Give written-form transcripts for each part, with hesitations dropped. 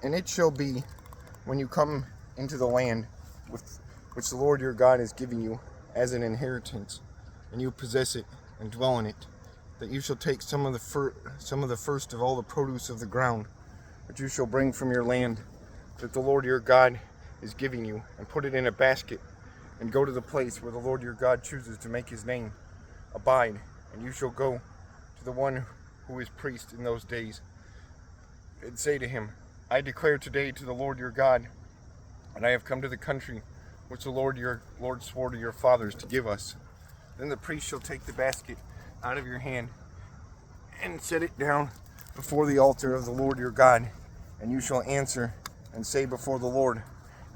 And it shall be, when you come into the land which the Lord your God is giving you as an inheritance, and you possess it and dwell in it, that you shall take some of the first of all the produce of the ground, which you shall bring from your land, that the Lord your God is giving you, and put it in a basket, and go to the place where the Lord your God chooses to make his name abide, and you shall go to the one who is priest in those days, and say to him, I declare today to the Lord your God, and I have come to the country which the Lord your Lord swore to your fathers to give us. Then the priest shall take the basket out of your hand and set it down before the altar of the Lord your God, and you shall answer and say before the Lord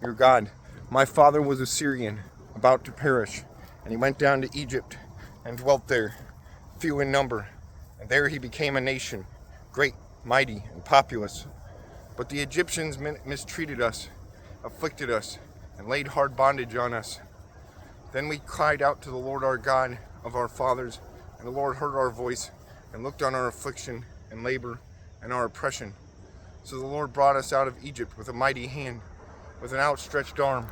your God, my father was a Syrian, about to perish, and he went down to Egypt and dwelt there, few in number, and there he became a nation, great, mighty, and populous. But the Egyptians mistreated us, afflicted us, and laid hard bondage on us. Then we cried out to the Lord our God of our fathers, and the Lord heard our voice, and looked on our affliction and labor and our oppression. So the Lord brought us out of Egypt with a mighty hand, with an outstretched arm,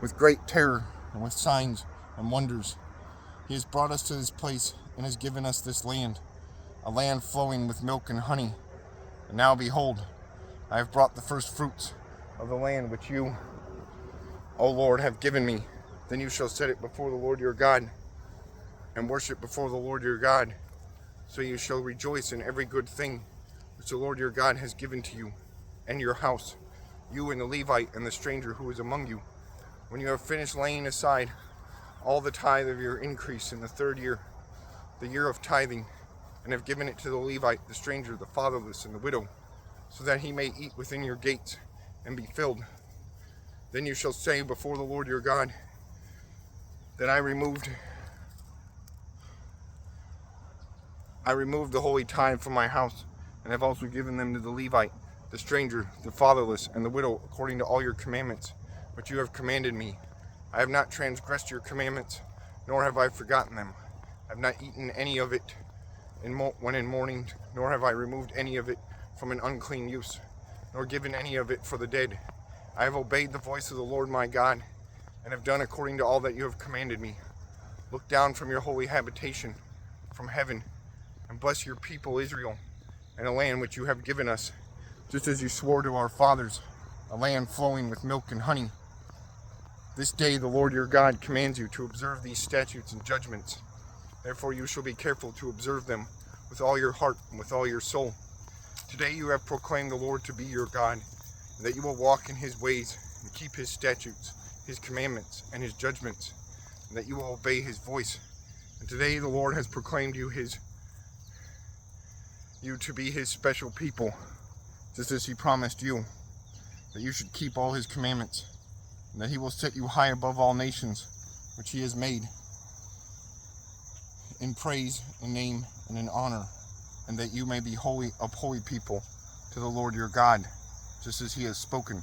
with great terror, and with signs and wonders. He has brought us to this place, and has given us this land, a land flowing with milk and honey. And now behold, I have brought the first fruits of the land which you, O Lord, have given me. Then you shall set it before the Lord your God, and worship before the Lord your God. So you shall rejoice in every good thing which the Lord your God has given to you, and your house, you and the Levite and the stranger who is among you. When you have finished laying aside all the tithe of your increase in the third year, the year of tithing, and have given it to the Levite, the stranger, the fatherless, and the widow, so that he may eat within your gates and be filled. Then you shall say before the Lord your God, that I removed the holy tithe from my house, and have also given them to the Levite, the stranger, the fatherless, and the widow, according to all your commandments, which you have commanded me. I have not transgressed your commandments, nor have I forgotten them. I have not eaten any of it when in mourning, nor have I removed any of it from an unclean use, nor given any of it for the dead. I have obeyed the voice of the Lord my God, and have done according to all that you have commanded me. Look down from your holy habitation, from heaven, and bless your people Israel, and a land which you have given us, just as you swore to our fathers, a land flowing with milk and honey. This day the Lord your God commands you to observe these statutes and judgments. Therefore you shall be careful to observe them with all your heart and with all your soul. Today you have proclaimed the Lord to be your God, and that you will walk in his ways and keep his statutes, his commandments, and his judgments, and that you will obey his voice. And today the Lord has proclaimed you to be his special people, just as he promised you, that you should keep all his commandments, and that he will set you high above all nations, which he has made, in praise, in name, and in honor, and that you may be a holy people to the Lord your God, just as he has spoken.